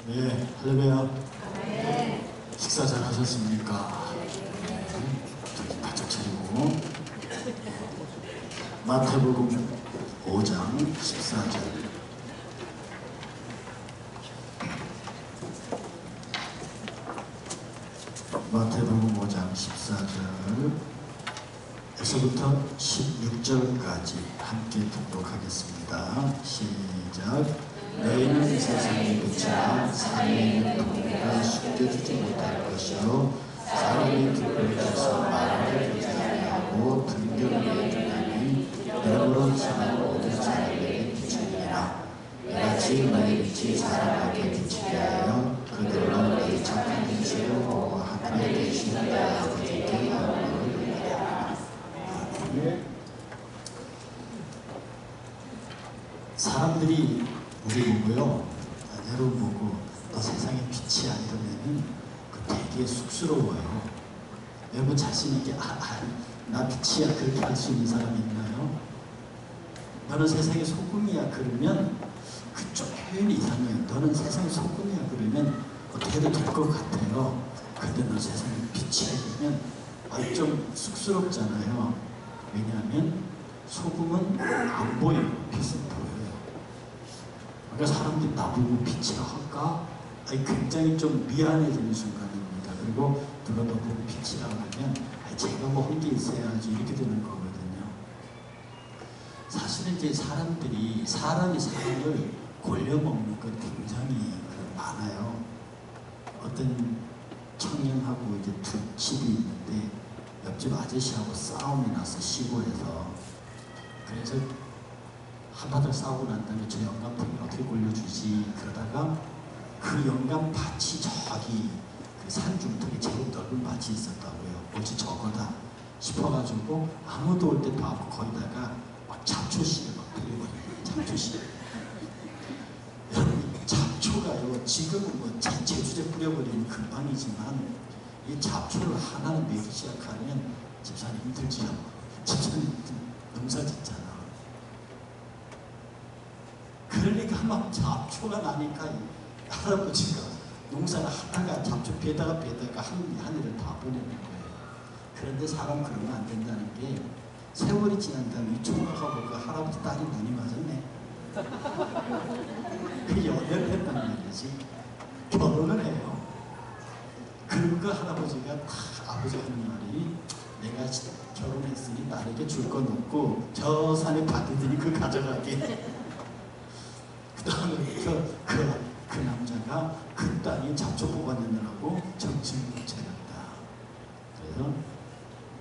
네, 할렐루야. 식사 잘 하셨습니까? 저기 바짝 차리고. 마태복음 5장 14절. 마태복음 5장 14절에서부터 16절까지 함께 독독하겠습니다. 시작. 너희는 세상의 빛이라 산에 있는 동네가 숨겨지지 못할 것이요 사람이 불을 켜서 말을 듣지 아니하고 등교를 해주나니 이러므로 선한 모든 사람에게 비추니라. 이같이 너희 빛이 사람에게 비치게 하여 그들로 너희 착한 행실을 보고 하늘에 계시는 너희 아버지께 영광을 돌리라. 사람들이 우리 보고요, 여러분 보고 너 세상에 빛이 아니라면은 그 되게 쑥스러워요. 여러분 자신에게 나 빛이야 그렇게 할 수 있는 사람이 있나요? 너는 세상의 소금이야 그러면 그쪽 표현이 이상해요. 너는 세상의 소금이야 그러면 어떻게 해도 될 것 같아요. 근데 너 세상에 빛이야 그러면 좀 쑥스럽잖아요. 왜냐하면 소금은 안 보여요. 빛은 보여요. 그러니까 사람들이 나보고 빛이라 할까? 굉장히 좀 미안해지는 순간입니다. 그리고 누가 나보고 빛이라 하면 제가 뭐 한 게 있어야지 이렇게 되는 거거든요. 사실은 이제 사람들이 사람이 사람을 골려먹는 건 굉장히 많아요. 어떤 청년하고 이제 두 집이 있는데 옆집 아저씨하고 싸움이 나서 시골에서. 그래서 한바탕 싸우고 난 다음에 저 영감탱이 어떻게 골려주지 그러다가 그 영감밭이 저기 그 산중턱에 제법 넓은 밭이 있었다고요. 어찌 저거다 싶어가지고 아무도 올 때도 없고 거기다가 막 잡초씨를 막 뿌려버려요. 잡초씨. 여러분 잡초가요 지금은 뭐 제주제 뿌려버리면 금방이지만 이 잡초를 하나는 내기 시작하면 집사님 힘들지요. 집사님 농사 짓잖아. 그러니까 막 잡초가 나니까 할아버지가 농사를 하다가 잡초 베다가 하늘을 다 보내는 거예요. 그런데 사람 그러면 안 된다는 게 세월이 지난 다음에 이 총각하고 그 할아버지 딸이 눈이 맞았네. 그 연애를 했단 말이지. 결혼을 해요. 그리고 그 할아버지가 아버지가 하는 말이 내가 결혼했으니 나에게 줄 건 없고 저 산에 밭이더니 그 가져가게. 그 남자가 그 땅에 잡초 뽑아내느라고 정신을 차렸다. 그래서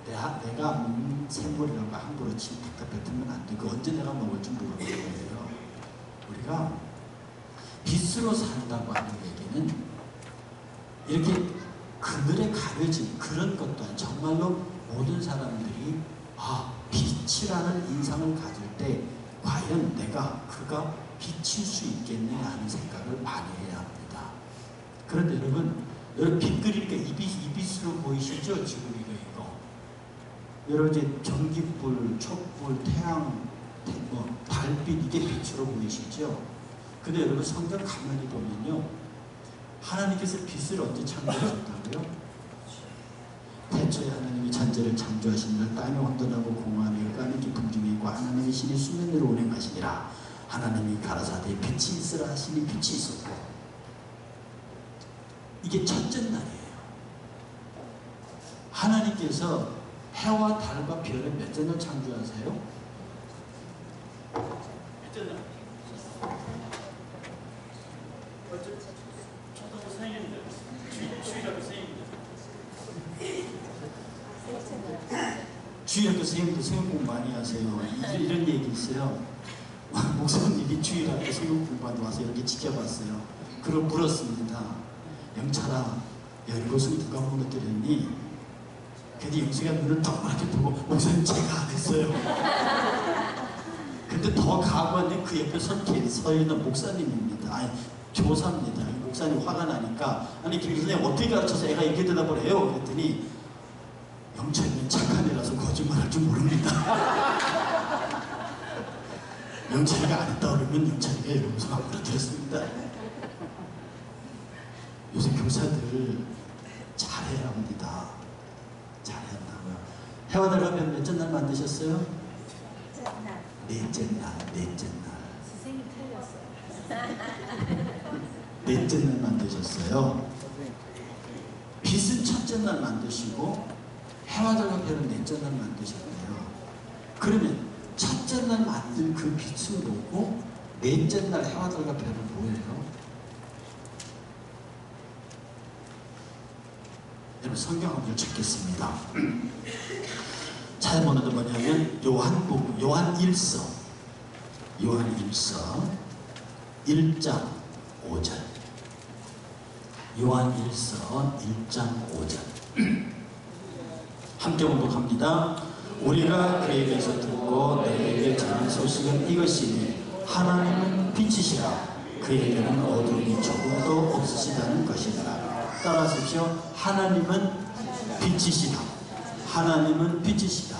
내가 먹는 생물이라고 함부로 침탁탁 뱉으면 안 돼. 그 언제 내가 먹을 줄 모르는 거예요. 우리가 빛으로 산다고 하는 얘기는 이렇게 그늘에 가려진 그런 것도 아니고 정말로 모든 사람들이 빛이라는 인상을 가질 때 과연 그가 비칠 수 있겠느냐 하는 생각을 많이 해야 합니다. 그런데 여러분 빛 그리니까 이 빛으로 보이시죠? 지금 이거. 여러분 이제 전기불, 촛불, 태양, 달빛 이게 빛으로 보이시죠? 근데 여러분 성경 가만히 보면요. 하나님께서 빛을 언제 창조하셨다고요? 태초에 하나님이 잔재를 창조하신 날 땅이 혼돈하고 공허하며 흑암이 깊음 중에 있고 하나님의 신이 수면 위로 운행하시니라. 하나님이 가라사대 빛이 있으라 하시니 빛이 있었고. 이게 첫째 날이에요. 하나님께서 해와 달과 별을 몇째 날 창조하세요? 몇째 날? 초등부 생일인데 주일학교 생일인데 주일학교 선생님도 생일 공부 많이 하세요. 이런 얘기 있어요. 목사님이 주일학교 생일 공부하러 와서 이렇게 지켜봤어요. 그걸 물었습니다. 영철아, 이것은 누가 무너뜨렸니? 근데 영수가 눈을 동그랗게 보고 목사님 제가 안 했어요. 근데 더 가관에 그 옆에 서 있는 목사님입니다. 교사입니다. 목사님 화가 나니까 김 선생님 어떻게 가르쳐서 애가 이렇게 대답을 해요? 그랬더니 영철이는 착한 애라서 거짓말할 줄 모릅니다. 영철이가 안 했다 그러면 영철이가 이러면서 막 물어들었습니다. 일을 잘해야 합니다. 잘해야 한다고요. 해와 달과 별 몇째 날 만드셨어요? 넷째 날. 선생님 틀렸어요. 넷째 날 만드셨어요. 빛은 첫째 날 만드시고 해와 달과 별은 넷째 날 만드셨대요. 그러면 첫째 날 만든 그 빛은 뭐고 넷째 날 해와 달과 별은 뭐예요? 여러분 성경 한 번 찾겠습니다. 찾아보는 게 뭐냐면 요한일서 1장 5절. 요한일서 1장 5절. 함께 공독합니다. 우리가 그에게서 듣고 너에게 전한 소식은 이것이니 하나님은 빛이시라 그에게는 어둠이 조금도 없으시다는 것이니라. 따라하십시오. 하나님은 빛이시다. 하나님은 빛이시다.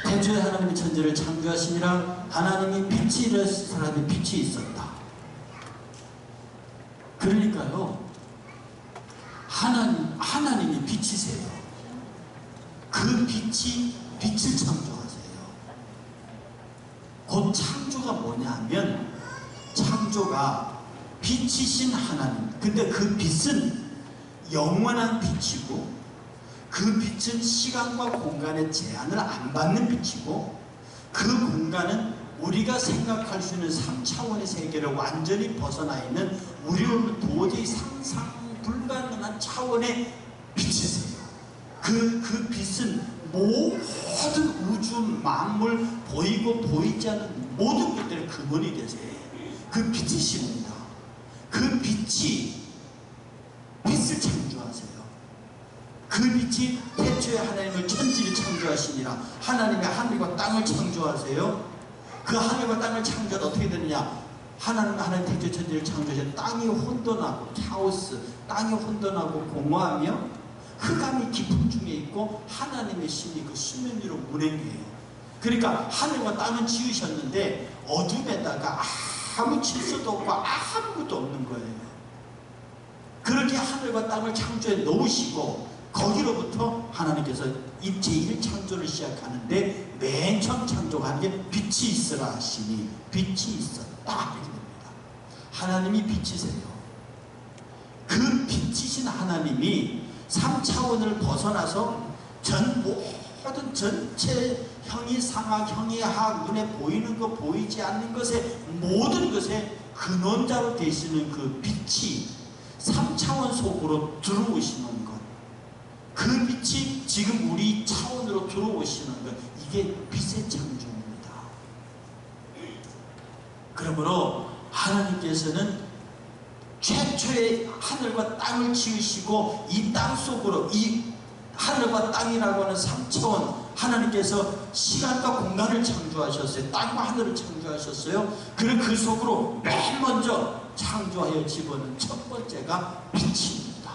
태초에 하나님이 천지를 창조하시니라. 하나님이 빛이라 사람이 빛이 있었다. 그러니까요, 하나님이 빛이세요. 그 빛이 빛을 창조하세요. 곧 창조가 뭐냐면 창조가 빛이신 하나님. 근데 그 빛은 영원한 빛이고 그 빛은 시간과 공간의 제한을 안 받는 빛이고 그 공간은 우리가 생각할 수 있는 3차원의 세계를 완전히 벗어나 있는 우리는 도저히 상상 불가능한 차원의 빛이세요. 그 빛은 모든 우주 만물 보이고 보이지 않는 모든 것들의 근원이 되세요. 그 빛이십니다. 그 빛이 빛을 창조하세요. 그 빛이 태초에 하나님을 천지를 창조하시니라. 하나님의 하늘과 땅을 창조하세요. 그 하늘과 땅을 창조하다 어떻게 되느냐? 하나님 태초 천지를 창조하셔서 땅이 혼돈하고 카오스, 땅이 혼돈하고 공허하며 흑암이 깊은 중에 있고 하나님의 신이 그 수면 위로 운행해요. 그러니까 하늘과 땅은 지으셨는데 어둠에다가 아무 질서도 없고 아무것도 없는 거예요. 그렇게 하늘과 땅을 창조해 놓으시고 거기로부터 하나님께서 제1창조를 시작하는데 맨 처음 창조하는 게 빛이 있으라 하시니 빛이 있었다 이렇게 됩니다. 하나님이 빛이세요. 그 빛이신 하나님이 3차원을 벗어나서 모든 전체 형이 상하, 형이 하, 눈에 보이는 것, 보이지 않는 것에 모든 것에 근원자로 되시는 그 빛이 3차원 속으로 들어오시는 것, 그 빛이 지금 우리 차원으로 들어오시는 것, 이게 빛의 창조입니다. 그러므로 하나님께서는 최초의 하늘과 땅을 지으시고 이 땅 속으로 이 하늘과 땅이라고 하는 3차원 하나님께서 시간과 공간을 창조하셨어요. 땅과 하늘을 창조하셨어요. 그리고 그 속으로 맨 먼저 창조하여 집어넣은 첫 번째가 빛입니다.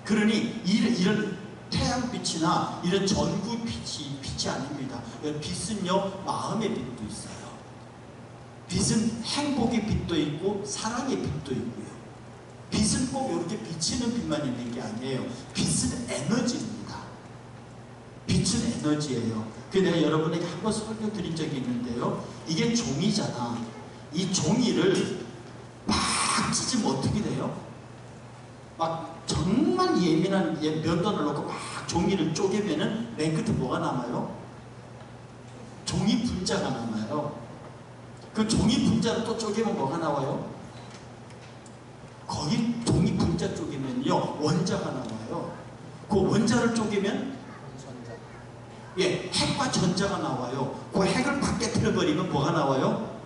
그러니 이런 태양빛이나 이런 전구빛이 아닙니다. 빛은요, 마음의 빛도 있어요. 빛은 행복의 빛도 있고 사랑의 빛도 있고요. 빛은 꼭 이렇게 비치는 빛만 있는 게 아니에요. 빛은 에너지입니다. 빛은 에너지예요. 그래서 내가 여러분에게 한번 설명드린 적이 있는데요. 이게 종이잖아. 이 종이를 막 찢으면 어떻게 돼요? 막 정말 예민한 면도를 놓고 막 종이를 쪼개면은 맨 끝에 뭐가 남아요? 종이 분자가 남아요. 그 종이 분자를 또 쪼개면 뭐가 나와요? 거기 종이 분자 쪼개면요 원자가 나와요. 그 원자를 쪼개면 핵과 전자가 나와요. 그 핵을 팍 깨트려버리면 뭐가 나와요?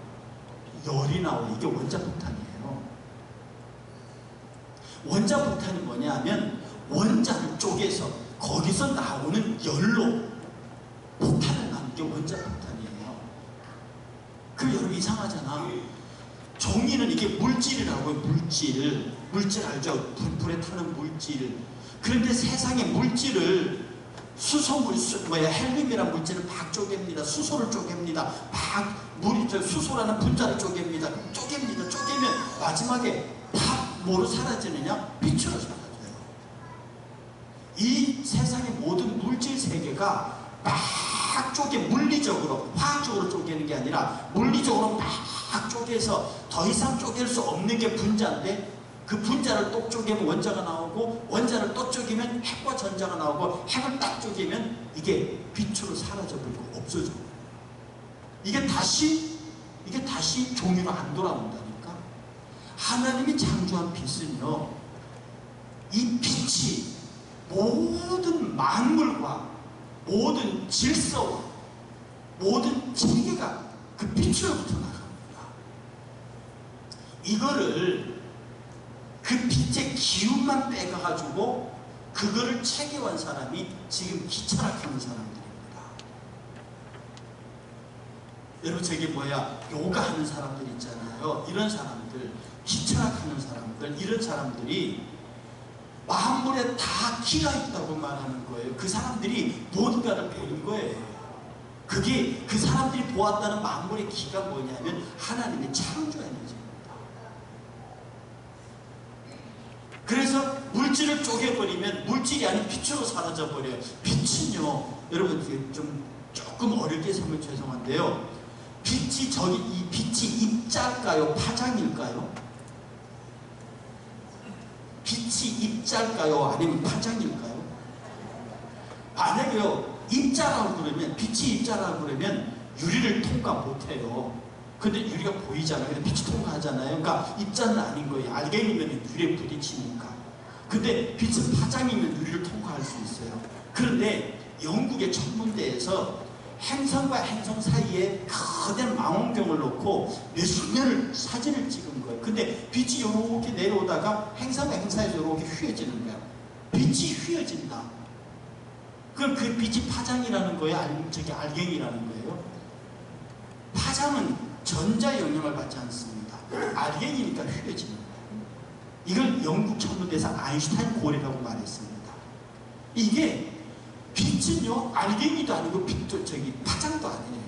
열이 나와요. 이게 원자폭탄이에요. 원자폭탄이 뭐냐 하면 원자를 쪼개서 거기서 나오는 열로 폭탄을 낳는 게 원자폭탄이에요. 그럼 여러분 이상하잖아. 종이는 이게 물질이라고요. 물질 알죠? 불에 타는 물질. 그런데 세상의 물질을 헬륨이라는 물질을 막 쪼갭니다. 수소를 쪼갭니다. 수소라는 분자를 쪼갭니다. 쪼개면 마지막에 다 뭐로 사라지느냐? 빛으로 사라져요. 이 세상의 모든 물질 세계가 막 물리적으로, 화학적으로 쪼개는 게 아니라 물리적으로 막 쪼개서 더 이상 쪼갤 수 없는 게 분자인데, 그 분자를 또 쪼개면 원자가 나오고, 원자를 또 쪼개면 핵과 전자가 나오고, 핵을 딱 쪼개면 이게 빛으로 사라져버리고 없어져. 이게 다시 종이로 안 돌아온다니까. 하나님이 창조한 빛은요, 이 빛이 모든 만물과 모든 질서와 모든 체계가 그 빛으로부터 나갑니다. 이거를 그 빛의 기운만 빼가가지고 그거를 체계한 사람이 지금 기철학하는 사람들입니다. 여러분, 저게 뭐야? 요가하는 사람들 있잖아요. 이런 사람들, 기철학하는 사람들, 이런 사람들이 만물에 다 기가 있다고 말하는 거예요. 그 사람들이 뭔가를 배운 거예요. 그게 그 사람들이 보았다는 만물의 기가 뭐냐면 하나님의 창조 에너지입니다. 그래서 물질을 쪼개버리면 물질이 아닌 빛으로 사라져버려요. 빛은요, 여러분 조금 어렵게 설명 죄송한데요, 빛이 이 빛이 입자일까요? 파장일까요? 빛이 입자일까요? 아니면 파장일까요? 만약에요, 입자라고 그러면, 빛이 입자라고 그러면 유리를 통과 못해요. 근데 유리가 보이잖아요. 근데 빛이 통과하잖아요. 그러니까 입자는 아닌 거예요. 알갱이면 유리에 부딪히니까. 근데 빛은 파장이면 유리를 통과할 수 있어요. 그런데 영국의 천문대에서 행성과 행성 사이에 거대한 망원경을 놓고 몇십 년을 사진을 찍은 거예요. 근데 빛이 이렇게 내려오다가 행성과 행사에서 이렇게 휘어지는 거예요. 빛이 휘어진다. 그럼 그 빛이 파장이라는 거예요? 아니면 저게 알갱이라는 거예요? 파장은 전자 영향을 받지 않습니다. 알갱이니까 휘어지는 거예요. 이걸 영국 천문대에서 아인슈타인 고리라고 말했습니다. 이게 빛은요, 알갱이도 아니고 빛도 파장도 아니에요.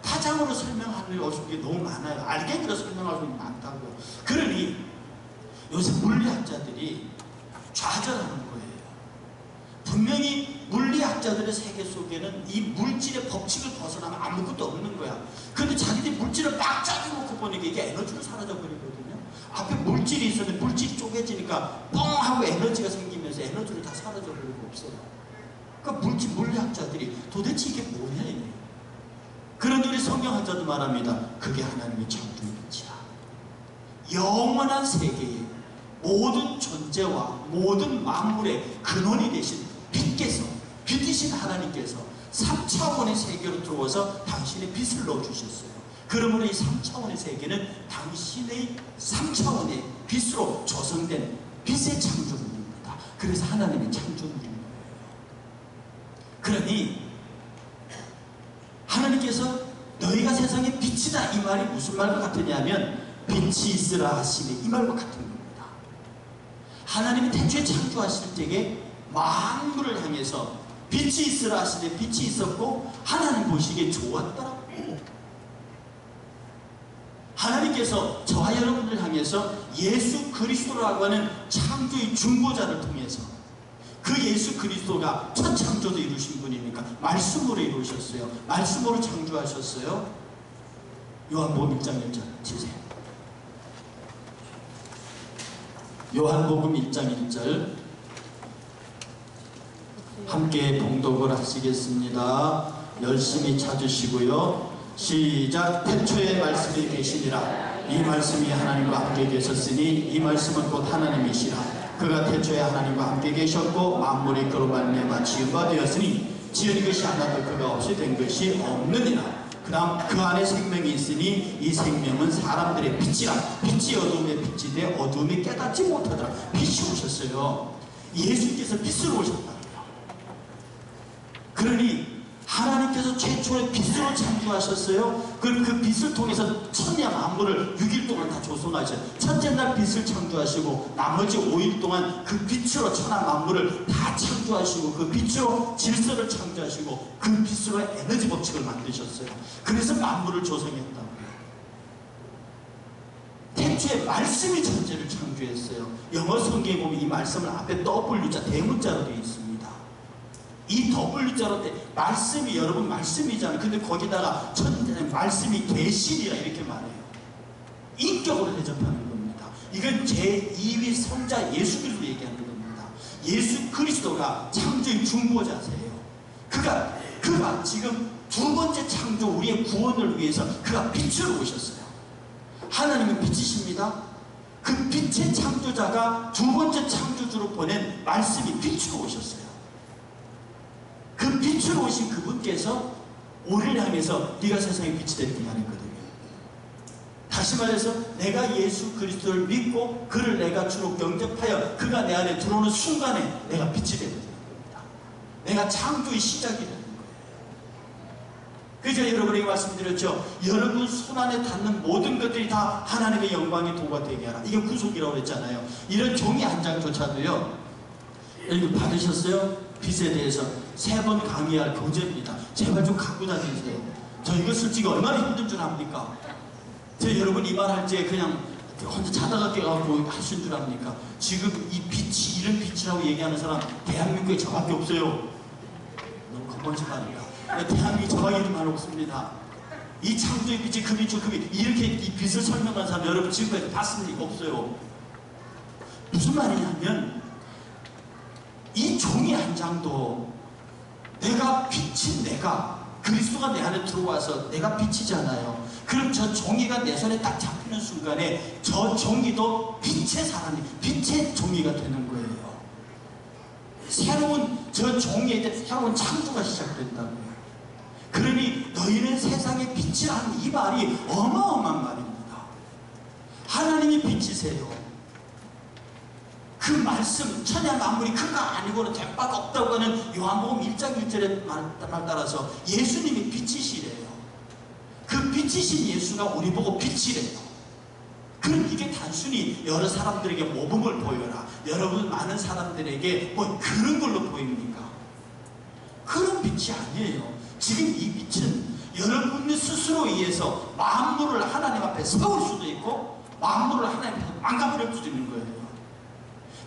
파장으로 설명하는 게 너무 많아요. 알갱이로 설명할 수 있는 게 많다고요. 그러니 요새 물리학자들이 좌절하는 거예요. 분명히 물리학자들의 세계 속에는 이 물질의 법칙을 벗어나면 아무것도 없는 거야. 그런데 자기들이 물질을 막 짜내놓고 보니까 이게 에너지로 사라져버리거든요. 앞에 물질이 있었는데 물질이 쪼개지니까 뻥 하고 에너지가 생기면서 에너지로 다 사라져버리고 없어요. 그러니까 물리학자들이 도대체 이게 뭐냐 이게. 그런데 우리 성경학자도 말합니다. 그게 하나님의 창조의 빛이야. 영원한 세계에 모든 존재와 모든 만물의 근원이 되신 빛께서, 빛이신 하나님께서 3차원의 세계로 들어와서 당신의 빛을 넣어주셨어요. 그러므로 이 3차원의 세계는 당신의 3차원의 빛으로 조성된 빛의 창조물입니다. 그래서 하나님의 창조물입니다. 그러니 하나님께서 너희가 세상의 빛이다 이 말이 무슨 말과 같으냐면 빛이 있으라 하시니 이 말과 같은 겁니다. 하나님이 태초에 창조하실 때에 만물을 향해서 빛이 있으라 하시니 빛이 있었고 하나님 보시기에 좋았더라고요. 하나님께서 저와 여러분을 향해서 예수 그리스도라고 하는 창조의 중보자를 통해서, 그 예수 그리스도가 첫 창조도 이루신 분이니까 말씀으로 이루셨어요. 말씀으로 창조하셨어요. 요한복음 1장 1절 치세요. 요한복음 1장 1절 함께 봉독을 하시겠습니다. 열심히 찾으시고요. 시작. 태초에 말씀이 계시니라. 이 말씀이 하나님과 함께 계셨으니 이 말씀은 곧 하나님이시라. 그가 태초에 하나님과 함께 계셨고 만물이 그로 말미암아 지은 바 되었으니 지은 것이 하나도 그가 없이 된 것이 없느니라. 그 다음 그 안에 생명이 있으니 이 생명은 사람들의 빛이라. 빛이 어둠의 빛이 되 어둠이 깨닫지 못하더라. 빛이 오셨어요. 예수님께서 빛으로 오셨다. 그러니 하나님께서 최초의 빛으로 창조하셨어요. 그 빛을 통해서 천야 만물을 6일 동안 다 조성하셨어요. 첫째 날 빛을 창조하시고 나머지 5일 동안 그 빛으로 천하 만물을 다 창조하시고 그 빛으로 질서를 창조하시고 그 빛으로 에너지 법칙을 만드셨어요. 그래서 만물을 조성했다고요. 태초에 말씀이 천지를 창조했어요. 영어 성경에 보면 이 말씀을 앞에 W자 대문자로 되어 있습니다. 이 W자로 돼 말씀이 여러분 말씀이잖아요. 근데 거기다가 천지는 말씀이 계시리라 이렇게 말해요. 인격으로 대접하는 겁니다. 이건 제2위 성자 예수 그리스도 얘기하는 겁니다. 예수 그리스도가 창조의 중보자세요. 그가 지금 두 번째 창조 우리의 구원을 위해서 그가 빛으로 오셨어요. 하나님은 빛이십니다. 그 빛의 창조자가 두 번째 창조주로 보낸 말씀이 빛으로 오셨어요. 그 빛으로 오신 그분께서 우리를 향해서 네가 세상의 빛이 되게 말했거든요. 다시 말해서 내가 예수 그리스도를 믿고 그를 내가 주로 영접하여 그가 내 안에 들어오는 순간에 내가 빛이 되게 되는 겁니다. 내가 창조의 시작이 되는 거예요. 그래서 여러분에게 말씀드렸죠. 여러분 손안에 닿는 모든 것들이 다 하나님의 영광의 도가 되게 하라. 이게 구속이라고 했잖아요. 이런 종이 한 장조차도요. 여러분 받으셨어요? 빛에 대해서 3번 강의할 교재입니다. 제발 좀 갖고 다니세요. 저 이거 솔직히 얼마나 힘든 줄 압니까? 저 여러분 이 말 할 때 그냥 혼자 자다가 깨갖고 하신 줄 압니까? 지금 이 빛이 이런 빛이라고 얘기하는 사람 대한민국에 저밖에 없어요. 너무 건방진 말입니다. 대한민국에 저밖에 이런 말 없습니다. 이 창조의 빛이 그 빛이 그 빛 이렇게 이 빛을 설명한 사람 여러분 지금까지 봤습니까? 없어요. 무슨 말이냐면 이 종이 한 장도 내가 빛인 내가 그리스도가 내 안에 들어와서 내가 빛이잖아요. 그럼 저 종이가 내 손에 딱 잡히는 순간에 저 종이도 빛의 사람이 빛의 종이가 되는 거예요. 새로운 저 종이에 대해 새로운 창조가 시작된다고요. 그러니 너희는 세상의 빛이라는 이 말이 어마어마한 말입니다. 하나님이 빛이세요. 그 말씀 천야 만물이 그가 아니고는 될 바가 없다고 하는 요한복음 1장 1절의 말 따라서 예수님이 빛이시래요. 그 빛이신 예수가 우리 보고 빛이래요. 그럼 이게 단순히 여러 사람들에게 모범을 보여라, 여러분 많은 사람들에게 뭐 그런 걸로 보입니까? 그런 빛이 아니에요. 지금 이 빛은 여러분 스스로 의해서 만물을 하나님 앞에 세울 수도 있고 만물을 하나님 앞에 망가버릴 수도 있는 거예요.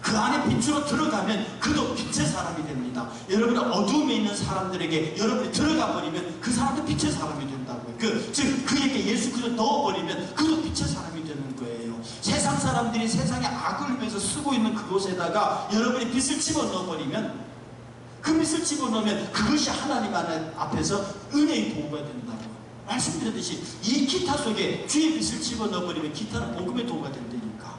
그 안에 빛으로 들어가면 그도 빛의 사람이 됩니다. 여러분이 어둠에 있는 사람들에게 여러분이 들어가 버리면 그 사람도 빛의 사람이 된다고요. 즉 그에게 예수 그리스도 넣어버리면 그도 빛의 사람이 되는 거예요. 세상 사람들이 세상에 악을 위해서 쓰고 있는 그곳에다가 여러분이 빛을 집어넣어버리면 그 빛을 집어넣으면 그것이 하나님 앞에서 은혜의 도구가 된다고요. 말씀드렸듯이 이 기타 속에 주의 빛을 집어넣어버리면 기타는 복음의 도구가 된다니까.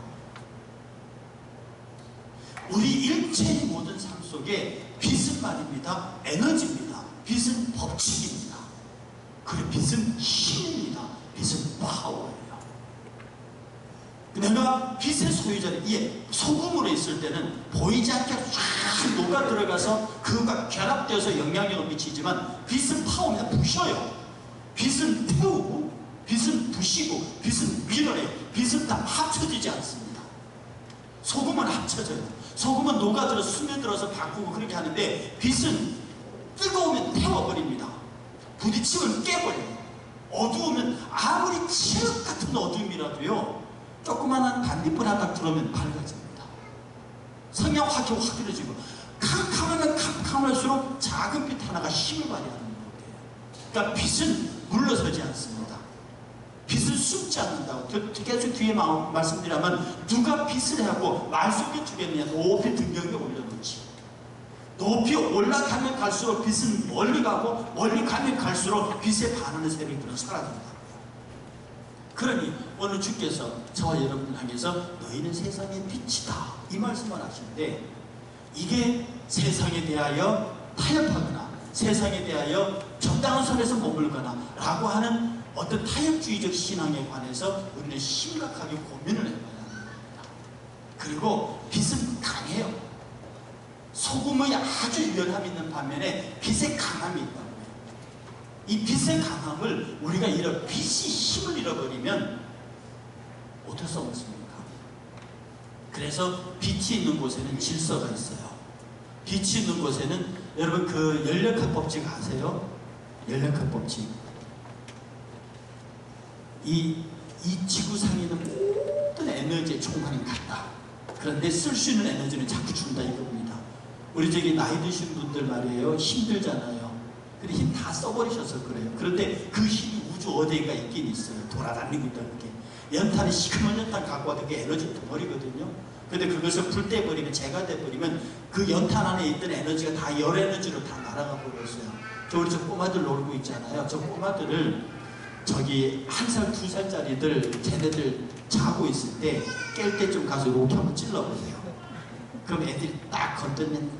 우리 일체의 모든 삶 속에 빛은 말입니다. 에너지입니다. 빛은 법칙입니다. 그리고 빛은 힘입니다. 빛은 파워예요. 내가 빛의 소유자는 소금으로 있을 때는 보이지 않게 쫙 녹아 들어가서 그것과 결합되어서 영향력을 미치지만 빛은 파워입니다. 부셔요. 빛은 태우고 빛은 부시고 빛은 밀어내요. 빛은 다 합쳐지지 않습니다. 소금은 합쳐져요. 소금은 녹아들어서 스며들어서 바꾸고 그렇게 하는데 빛은 뜨거우면 태워버립니다. 부딪히면 깨버려요. 어두우면 아무리 칠흑 같은 어두움이라도요 조그마한 반딧불 하나 들어오면 밝아집니다. 성냥 확연해지고 캄캄하면 캄캄할수록 작은 빛 하나가 힘을 발휘하는 거예요. 그러니까 빛은 물러서지 않습니다. 빛은 숨지 않는다고. 계속 뒤에 말씀드리면 누가 빛을 하고 말 속에 주겠느냐. 높이 등경에 올려놓지. 높이 올라가면 갈수록 빛은 멀리 가고 멀리 가면 갈수록 빛에 반하는 세력들은 사라진다. 그러니 오늘 주께서 저와 여러분을 향해서 너희는 세상의 빛이다 이 말씀을 하시는데 이게 세상에 대하여 타협하거나 세상에 대하여 적당한 선에서 머물거나 라고 하는 어떤 타협주의적 신앙에 관해서 우리는 심각하게 고민을 해봐야 합니다. 그리고 빛은 강해요. 소금의 아주 유연함이 있는 반면에 빛의 강함이 있다고 해요. 이 빛의 강함을 우리가 빛이 힘을 잃어버리면 어쩔 수 없습니까? 그래서 빛이 있는 곳에는 질서가 있어요. 빛이 있는 곳에는 여러분 그 연력학 법칙 아세요? 연력학 법칙. 이 이 지구상에 있는 모든 에너지의 총괄은 같다. 그런데 쓸 수 있는 에너지는 자꾸 준다 이겁니다. 우리 저기 나이 드신 분들 말이에요. 힘들잖아요. 근데 힘 다 써버리셔서 그래요. 그런데 그 힘이 우주 어디가 있긴 있어요. 돌아다니고 있다는 게. 연탄이 시커먼 연탄 갖고 와도 그게 에너지 덩어리거든요. 근데 그것을 불 떼버리면, 재가 돼버리면 그 연탄 안에 있던 에너지가 다 열 에너지로 다 날아가 버렸어요. 우리 저 꼬마들 놀고 있잖아요. 저 꼬마들을 저기 1살, 2살짜리들 쟤네들 자고 있을 때 깰 때 좀 가서 이렇게 한번 찔러보세요. 그럼 애들이 딱 건드면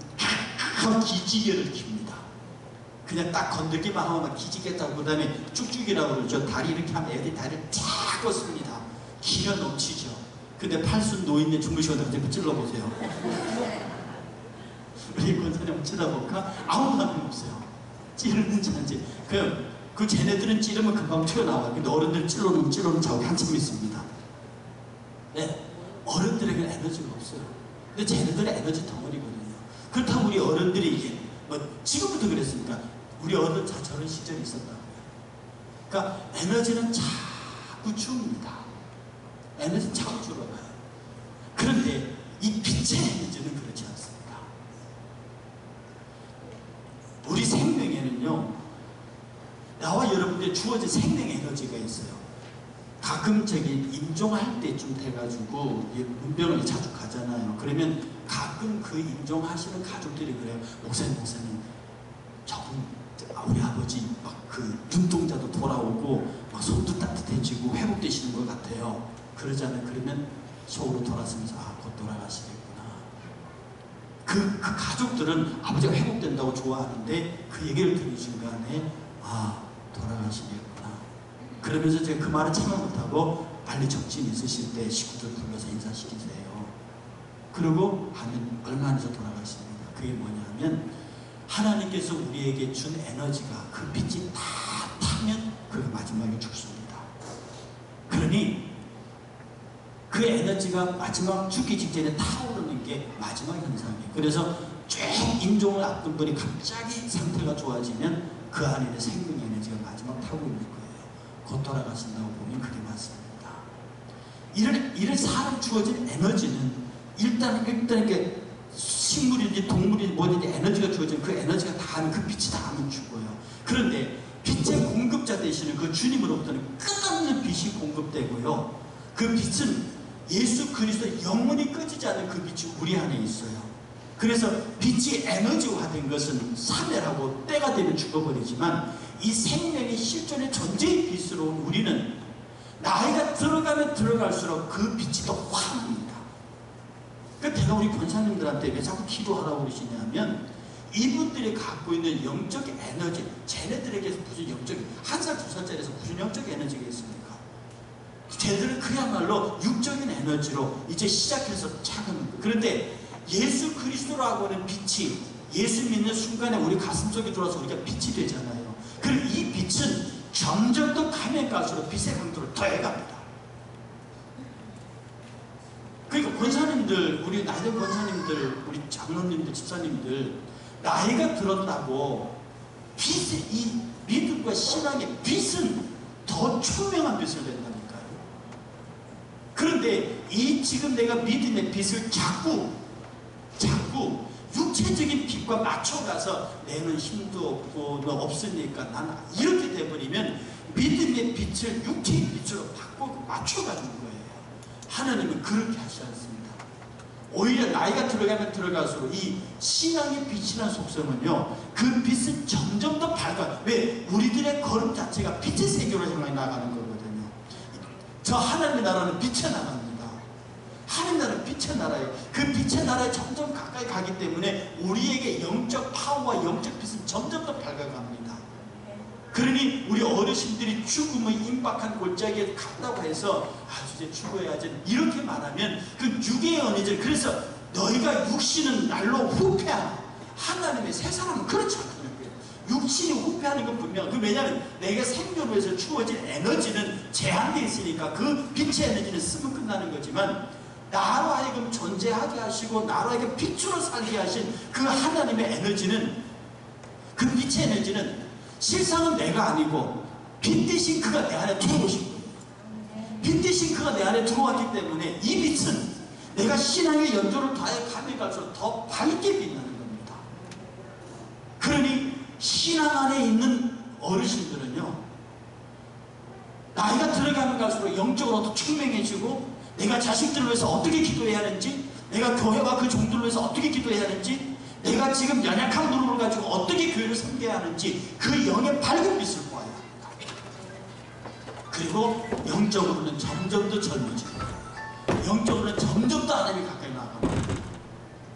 기지개를 킵니다. 그냥 딱 건들기만 하면 막 기지겠다고. 그 다음에 쭉쭉이라고 그러죠. 다리 이렇게 하면 애들이 다리를 쫙 뻗습니다. 기가 넘치죠. 근데 팔순 노인네 주무시거든요. 한번 찔러보세요. 우리 권사님 한번 찔러볼까? 아무 반응 없어요. 찌르는지 안지. 그 쟤네들은 찌르면 금방 튀어나와요. 근데 어른들 찔러놓으면 저기 한참 있습니다. 네. 어른들에게는 에너지가 없어요. 근데 쟤네들은 에너지 덩어리거든요. 그렇다고 우리 어른들이 이게 뭐 지금부터 그랬으니까 우리 어른 다 저런 시절이 있었다고요. 그러니까 에너지는 자꾸 줍니다. 에너지는 자꾸 줄어가요. 그런데 이 빛의 에너지는 그렇지 않습니다. 우리 생명에는요, 나와 여러분들이 주어진 생명 에너지가 있어요. 가끔 저기 임종할 때쯤 돼가지고 문병을 자주 가잖아요. 그러면 가끔 그 임종하시는 가족들이 그래요. 목사님 조금 우리 아버지 막 그 눈동자도 돌아오고 막 손도 따뜻해지고 회복되시는 것 같아요. 그러잖아요. 그러면 속으로 돌아서면서 곧 돌아가시겠구나. 그 가족들은 아버지가 회복된다고 좋아하는데 그 얘기를 듣는 순간에 돌아가시겠구나. 그러면서 제가 그 말을 참아 못하고 빨리 적진 있으실 때 식구들 불러서 인사시키세요. 그리고 하면 얼마 안에서 돌아가십니다. 그게 뭐냐면 하나님께서 우리에게 준 에너지가 그 빛이 다 타면 그가 마지막에 죽습니다. 그러니 그 에너지가 마지막 죽기 직전에 타오르는 게 마지막 현상이에요. 그래서 쭉 임종을 앞둔 분이 갑자기 상태가 좋아지면 그 안에 있는 생명 에너지가 마지막 타고 있는 거예요. 곧 돌아가신다고 보면 그게 맞습니다. 이런 사람 주어진 에너지는 일단 이게 식물이든지 동물이든지 뭐든지 에너지가 주어지면 그 에너지가 다 하면 그 빛이 다 하면 죽어요. 그런데 빛의 공급자 되시는 그 주님으로부터는 끝없는 빛이 공급되고요. 그 빛은 예수 그리스도의 영원히 꺼지지 않는 그 빛이 우리 안에 있어요. 그래서 빛이 에너지화된 것은 사멸하고 때가 되면 죽어버리지만 이 생명의 실존의 존재의 빛으로 우리는 나이가 들어가면 들어갈수록 그 빛이 더 환합니다. 그러니까 제가 우리 권사님들한테 왜 자꾸 기도하라고 그러시냐면 이분들이 갖고 있는 영적 에너지, 쟤네들에게서 무슨 영적, 1살, 2살짜리에서 무슨 영적 에너지가 있습니까? 쟤들은 그야말로 육적인 에너지로 이제 시작해서 차가는 거예요. 그런데 예수 그리스도라고 하는 빛이 예수 믿는 순간에 우리 가슴 속에 들어와서 우리가 빛이 되잖아요. 그리고 이 빛은 점점 더 가면 갈수록 빛의 강도를 더해갑니다. 그러니까 권사님들, 우리 나이든 권사님들, 우리 장로님들, 집사님들 나이가 들었다고 빛의 이 믿음과 신앙의 빛은 더 총명한 빛을 낸다니까요. 그런데 이 지금 내가 믿음의 빛을 자꾸 육체적인 빛과 맞춰가서 내는 힘도 없고 너 없으니까 나는 이렇게 돼버리면 믿음의 빛을 육체의 빛으로 바꾸고 맞춰가는 거예요. 하나님은 그렇게 하지 않습니다. 오히려 나이가 들어가면 들어갈수록 이 신앙의 빛이라는 속성은요, 그 빛은 점점 더 밝아. 왜? 우리들의 걸음 자체가 빛의 세계로 향해 나가는 거거든요. 저 하나님의 나라는 빛의 나라입니다. 하나님 나라는 빛의 나라예요. 그 빛의 나라에 점점 가까이 가기 때문에 우리에게 영적 파워와 영적 빛은 점점 더 밝아갑니다. 그러니 우리 어르신들이 죽음의 임박한 골짜기에 갔다고 해서 이제 죽어야지 이렇게 말하면 그 육의 언니들, 그래서 너희가 육신은 날로 후패하라. 하나님의 새 사람은 그렇지 않다는 거예요. 육신이 후패하는 건 분명한. 그 왜냐하면 내가 생존을 위해서 주어진 에너지는 제한되어 있으니까 그 빛의 에너지는 쓰면 끝나는 거지만 나로 하여금 존재하게 하시고 나로 하여금 빛으로 살게 하신 그 하나님의 에너지는, 그 빛의 에너지는 실상은 내가 아니고 빛 대신 그가 내 안에 들어오신 거예요. 빛 그리스도가 내 안에 들어왔기 때문에 이 빛은 내가 신앙의 연조를 다해 가면 갈수록 더 밝게 빛나는 겁니다. 그러니 신앙 안에 있는 어르신들은요, 나이가 들어가면 갈수록 영적으로 더 투명해지고, 내가 자식들을 위해서 어떻게 기도해야 하는지, 내가 교회와 그 종들을 위해서 어떻게 기도해야 하는지, 내가 지금 연약한 무릎을 가지고 어떻게 교회를 섬겨야 하는지 그 영의 밝은 빛을 보아야 합니다. 그리고 영적으로는 점점 더 젊어지고, 영적으로는 점점 더 하나님이 가까이 나아갑니다.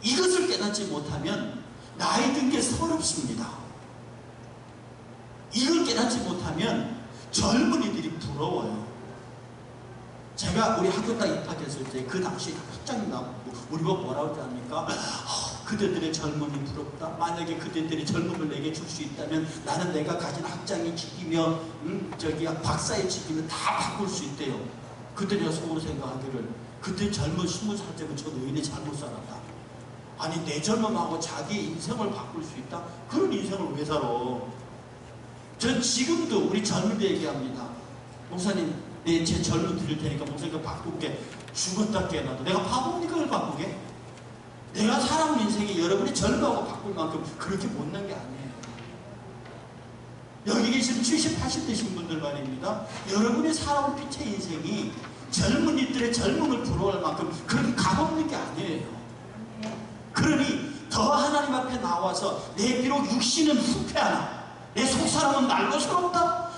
이것을 깨닫지 못하면 나이 든 게 서럽습니다. 이걸 깨닫지 못하면 젊은이들이 부러워요. 제가 우리 학교 딱 입학했을 때 그 당시 학장님 나오고 우리 뭐 뭐라고 하지 않습니까? 그대들의 젊음이 부럽다. 만약에 그대들이 젊음을 내게 줄 수 있다면 나는 내가 가진 학장의 직이며 박사의 직이면 다 바꿀 수 있대요. 그때가 속으로 생각하기를, 그때 젊은 20살 때면 저 노인이 잘못 살았다. 아니 내 젊음하고 자기 인생을 바꿀 수 있다? 그런 인생을 왜 살아? 전 지금도 우리 젊은이들 얘기합니다. 목사님, 제 젊음 드릴 테니까 목사님 그거 바꿀게. 죽었다 깨어나도 내가 바보니까 그걸 바꾸게? 내가 살아온 인생이 여러분이 젊어하고 바꿀 만큼 그렇게 못난 게 아니에요. 여기 계신 70, 80 되신 분들 말입니다. 여러분이 살아온 빛의 인생이 젊은이들의 젊음을 부러워할 만큼 그렇게 값없는 게 아니에요. 그러니 더 하나님 앞에 나와서 내 비록 육신은 후패하나 내 속사람은 날로스럽다.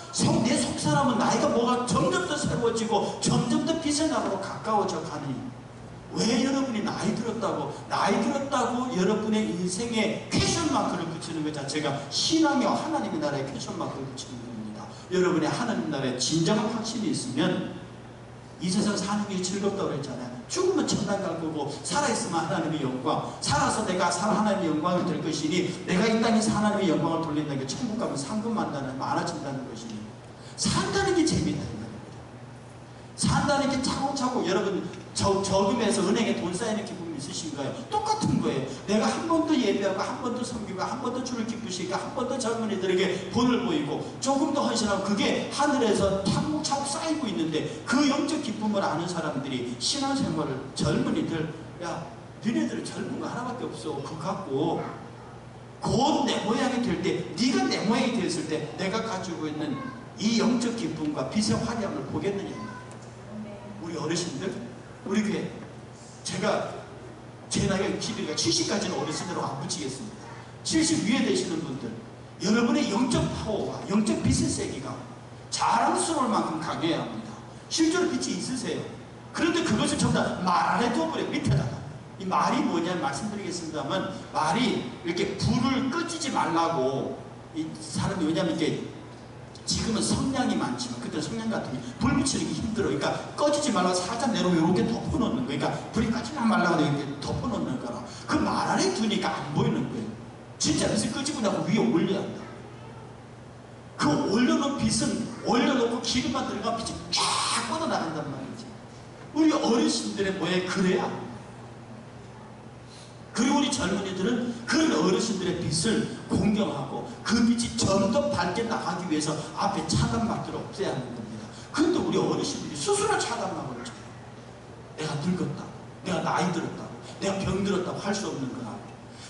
내 속사람은 나이가 뭐가 점점 더 새로워지고 점점 더 빛의 나라로 가까워져 가니, 왜 여러분이 나이 들었다고 여러분의 인생에 퀘션마크를 붙이는 것 자체가 신앙이와 하나님의 나라에 퀘션마크를 붙이는 겁니다. 여러분의 하나님 나라에 진정한 확신이 있으면 이 세상 사는 게 즐겁다고 그랬잖아요. 죽으면 천당 갈 거고, 살아있으면 하나님의 영광, 살아서 내가 하나님의 영광이 될 것이니, 내가 이 땅에서 하나님의 영광을 돌린다는 게 천국 가면 상금 많아진다는 것이니, 산다는 게 재미있다는 겁니다. 산다는 게 차곡차곡, 여러분 저금해서 은행에 돈 쌓이는 기쁨이 있으신가요? 똑같은 거예요. 내가 한 번 더 예배하고, 한 번 더 섬기고, 한 번 더 주를 기쁘시고, 한 번 더 젊은이들에게 본을 보이고, 조금 더 헌신하고, 그게 하늘에서 차곡차곡 쌓이고 있는데, 그 영적 기쁨을 아는 사람들이 신앙생활을, 젊은이들, 야 너네들은 젊은 거 하나밖에 없어. 그거 갖고 곧 내 모양이 될 때, 네가 내 모양이 됐을 때 내가 가지고 있는 이 영적 기쁨과 빛의 화려함을 보겠느냐. 우리 어르신들, 우리 교회, 제가 제 나이가 길이가 70까지는 어르신으로 안 붙이겠습니다. 70 위에 되시는 분들, 여러분의 영적 파워와 영적 빛의 세기가 자랑스러울 만큼 강해야 합니다. 실제로 빛이 있으세요. 그런데 그것을 전부 다 말 안에 둬버려. 밑에다가. 이 말이 뭐냐면 말씀드리겠습니다만, 말이 이렇게 불을 꺼지지 말라고, 이 사람이, 왜냐면 이게 지금은 성냥이 많지만 그때 성냥 같은 게 불 붙이는 게 힘들어. 그러니까 꺼지지 말라고 살짝 내려오면 이렇게 덮어놓는 거예요. 그러니까 불이 꺼지지 말라고 이렇게 덮어놓는 거라. 그 말 안에 두니까 안 보이는 거예요. 진짜 빛을 끄지고 나고 위에 올려야 한다. 그 올려놓은 빛은 올려놓고 기름만 들어가면 빛이 쫙 뻗어나간단 말이지. 우리 어르신들의 모양이 그래야. 그리고 우리 젊은이들은 그 어르신들의 빛을 공경하고 그 빛이 좀 더 밝게 나가기 위해서 앞에 차단막들을 없애야 하는 겁니다. 그런데 우리 어르신들이 스스로 차단막을 쳐요. 내가 늙었다, 내가 나이 들었다, 내가 병들었다고 할 수 없는 거라.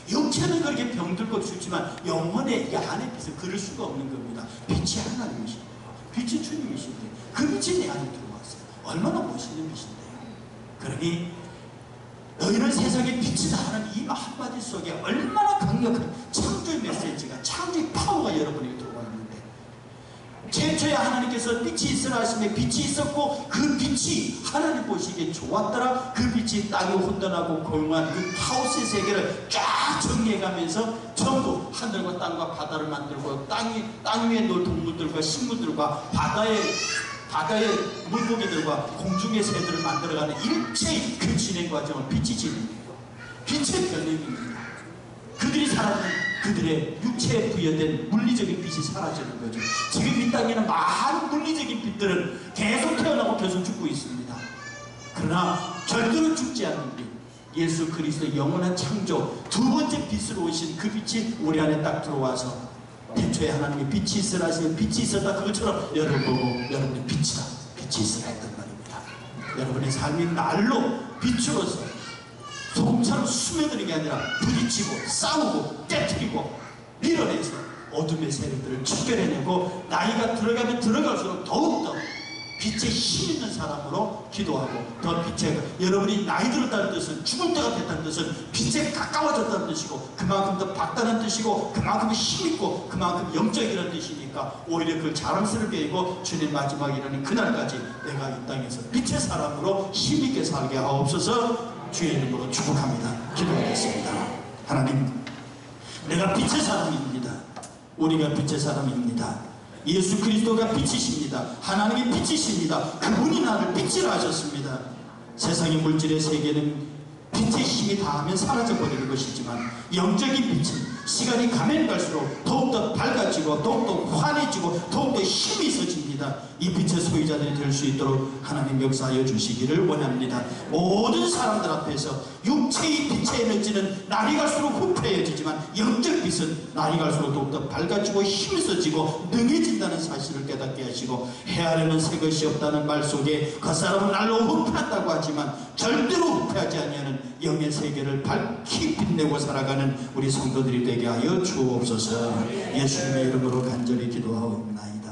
육체는 그렇게 병들고 죽지만 영혼의 이 안의 빛을 그럴 수가 없는 겁니다. 빛이 하나님이신데요, 빛이 주님이신데 그 빛이 내 안에 들어왔어요. 얼마나 멋있는 빛인데요. 그러니 너희는 세상의 빛이다 하는 이 한마디 속에 얼마나 강력한 창조의 메시지가, 창조의 파워가 여러분에게 들어와 있는데, 최초에 하나님께서 빛이 있으라 하시며 빛이 있었고 그 빛이 하나님 보시기에 좋았더라. 그 빛이 땅에 혼돈하고 고용한 그 카오스의 세계를 쫙 정리해가면서 전부 하늘과 땅과 바다를 만들고, 땅 위에 놀 동물들과 식물들과 바다의 물고기들과 공중의 새들을 만들어가는 일체의 그 진행 과정을 빛이 진행해요. 빛의 변형입니다. 그들이 살아가는 그들의 육체에 부여된 물리적인 빛이 사라지는 거죠. 지금 이 땅에는 많은 물리적인 빛들은 계속 태어나고 계속 죽고 있습니다. 그러나 절대로 죽지 않는 빛, 예수 그리스도의 영원한 창조, 두 번째 빛으로 오신 그 빛이 우리 안에 딱 들어와서, 태초에 하나님의 빛이 있으라 하시면 빛이 있었다. 그것처럼 여러분이 빛이다, 빛이 있으라 했단 말입니다. 여러분의 삶이 날로 빛으로서 소금처럼 스며드는 게 아니라 부딪히고 싸우고 깨트리고 밀어내서 어둠의 세력들을 척결해내고 나이가 들어가면 들어갈수록 더욱더 빛에 힘 있는 사람으로 기도하고 더 빛에 여러분이 나이 들었다는 뜻은 죽을 때가 됐다는 뜻은 빛에 가까워졌다는 뜻이고 그만큼 더 밝다는 뜻이고 그만큼 힘있고 그만큼 영적이라는 뜻이니까 오히려 그걸 자랑스럽게 여기고 주님 마지막이라는 그날까지 내가 이 땅에서 빛의 사람으로 힘있게 살게 하옵소서. 주의 이름으로 축복합니다. 기도하겠습니다. 하나님, 내가 빛의 사람입니다. 우리가 빛의 사람입니다. 예수 그리스도가 빛이십니다. 하나님이 빛이십니다. 그분이 나를 빛이라 하셨습니다. 세상의 물질의 세계는 빛의 힘이 다하면 사라져버리는 것이지만 영적인 빛은 시간이 가면 갈수록 더욱더 밝아지고 더욱더 환해지고 더욱더 힘이 있어집니다. 이 빛의 소유자들이 될 수 있도록 하나님 역사하여 주시기를 원합니다. 모든 사람들 앞에서 육체의 빛의 에너지는 날이 갈수록 후패해지지만 영적 빛은 날이 갈수록 더욱더 밝아지고 힘이 있어지고 능해진다는 사실을 깨닫게 하시고 헤아려는 새 것이 없다는 말 속에 그 사람은 날로 후패한다고 하지만 절대로 후패하지 아니하는 영의 세계를 밝히 빛내고 살아가는 우리 성도들이 되게 하여 주옵소서. 예수님의 이름으로 간절히 기도하옵나이다.